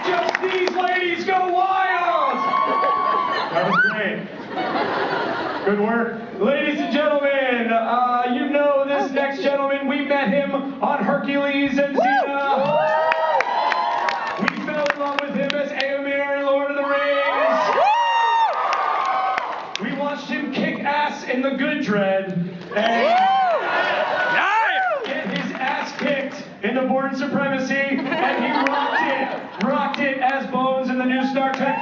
just these ladies go wild! That was great. Good work. Ladies and gentlemen, you know this next gentleman. We met him on Hercules and Xena. We fell in love with him as Éomer in Lord of the Rings. We watched him kick ass in the good Dredd and get his ass kicked in the Bourne Supremacy, and he rocked it as Bones in the new Star Trek.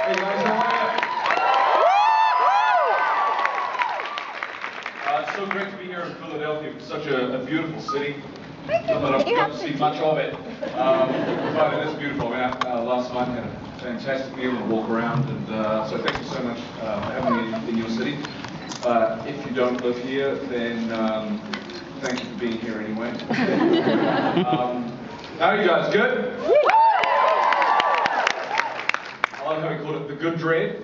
Hey guys, how are you? It's so great to be here in Philadelphia. It's such a beautiful city. Not that I've got to see much of it, but it is beautiful. I mean, last night had a fantastic meal and a walk around, and so thank you so much for having me in your city. If you don't live here, then thank you for being here anyway. How are you guys? Good? I like how we called it the Good Dredd.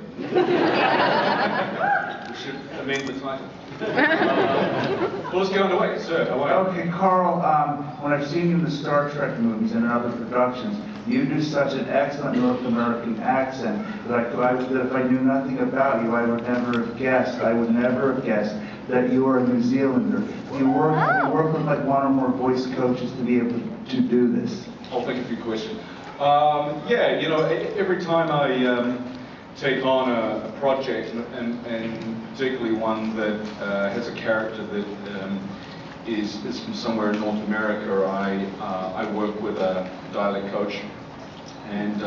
We should amend the title. Well, let's get underway. Sir, how are you? Okay, Carl, when I've seen you in the Star Trek movies and in other productions, you do such an excellent North American accent that if I knew nothing about you, I would never have guessed. I would never have guessed that you are a New Zealander. You work with like one or more voice coaches to be able to do this. Oh, thank you for your question. Yeah, you know, every time I take on a project, and particularly one that has a character that is from somewhere in North America, I work with a dialect coach, and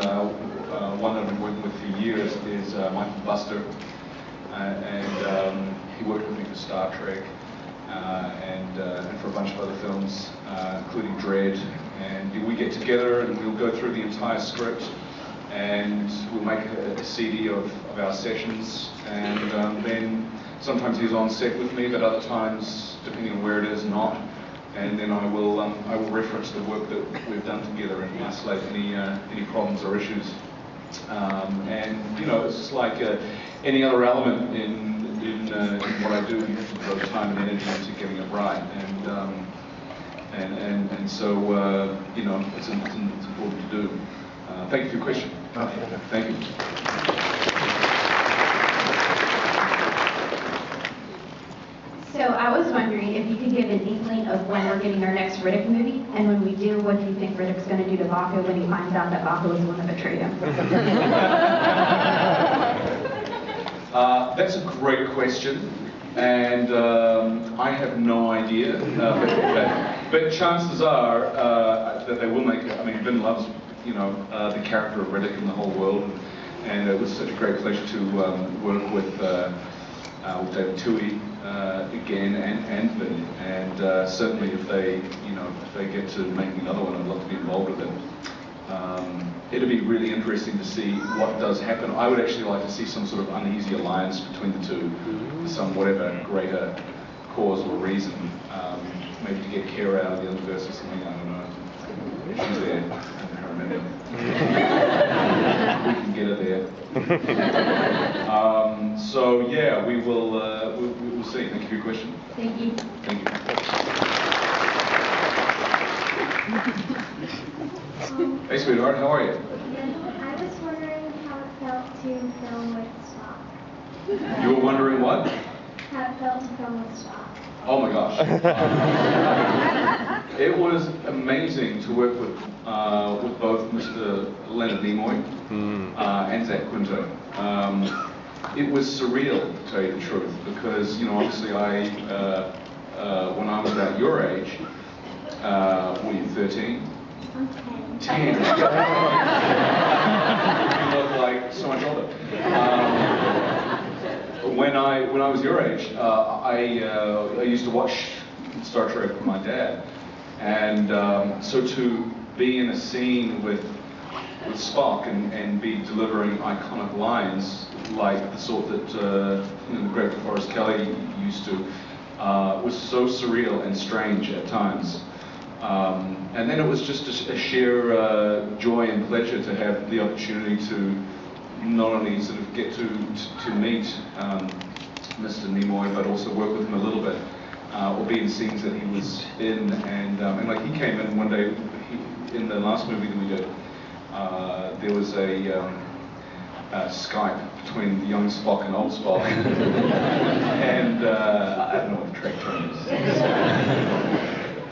one that I've been working with for years is Michael Buster, and he worked with me for Star Trek and for a bunch of other films, including Dredd, and we get together and we'll go through the entire script, and we'll make a CD of our sessions, and then sometimes he's on set with me, but other times, depending on where it is, not. And then I will reference the work that we've done together and isolate any problems or issues. And you know, it's just like any other element in what I do. You have to devote time and energy into getting it right. And so you know, it's important to do. Thank you for your question. Okay. Thank you. So I was wondering if you could give an inkling of when we're getting our next Riddick movie, and when we do, what do you think Riddick's going to do to Baku when he finds out that Baku is the one that betrayed him? That's a great question, and I have no idea. But chances are that they will make it. I mean, Vin loves, you know, the character of Riddick in the whole world, and it was such a great pleasure to work with David Toohey again, and Vin, and certainly if they get to make another one, I'd love to be involved with it. It'd be really interesting to see what does happen. I would actually like to see some sort of uneasy alliance between the two, for some whatever greater cause or reason, maybe to get Kara out of the universe or something, I don't know. She's there, I don't remember. We can get her there. So yeah, we will see. Thank you for your question. Thank you. Thank you. Hey sweetheart, how are you? I was wondering how it felt to film with Spock. You were wondering what? How it felt to film with Spock. Oh my gosh. It was amazing to work with both Mr. Leonard Nimoy and Zach Quinto. It was surreal, to tell you the truth, because, you know, obviously when I was about your age, were you 13? I'm 10. 10. You look like so much older. When I was your age, I used to watch Star Trek with my dad, and so to be in a scene with Spock and be delivering iconic lines like the sort that the great Forrest Kelly used to was so surreal and strange at times. And then it was just a sheer joy and pleasure to have the opportunity to not only sort of get to meet Mr. Nimoy, but also work with him a little bit, or be in scenes that he was in, and like he came in one day, in the last movie that we did, there was a Skype between young Spock and old Spock, and I don't know what the correct term is.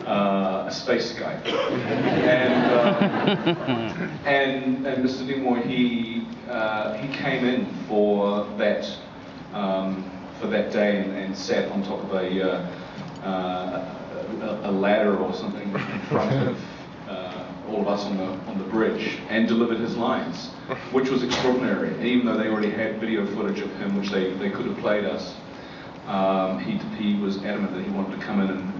A space Skype, and Mr. Nimoy, he came in for that day and sat on top of a ladder or something in front of all of us on the bridge and delivered his lines, which was extraordinary. And even though they already had video footage of him, which they could have played us, he was adamant that he wanted to come in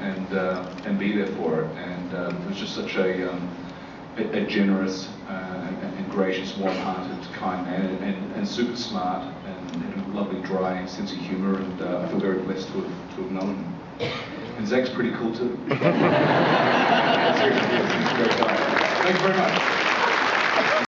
and be there for it. And it was just such a generous and gracious, warm-hearted, kind man, and super smart, and had a lovely, dry sense of humor. And I feel very blessed to have known him. And Zach's pretty cool too.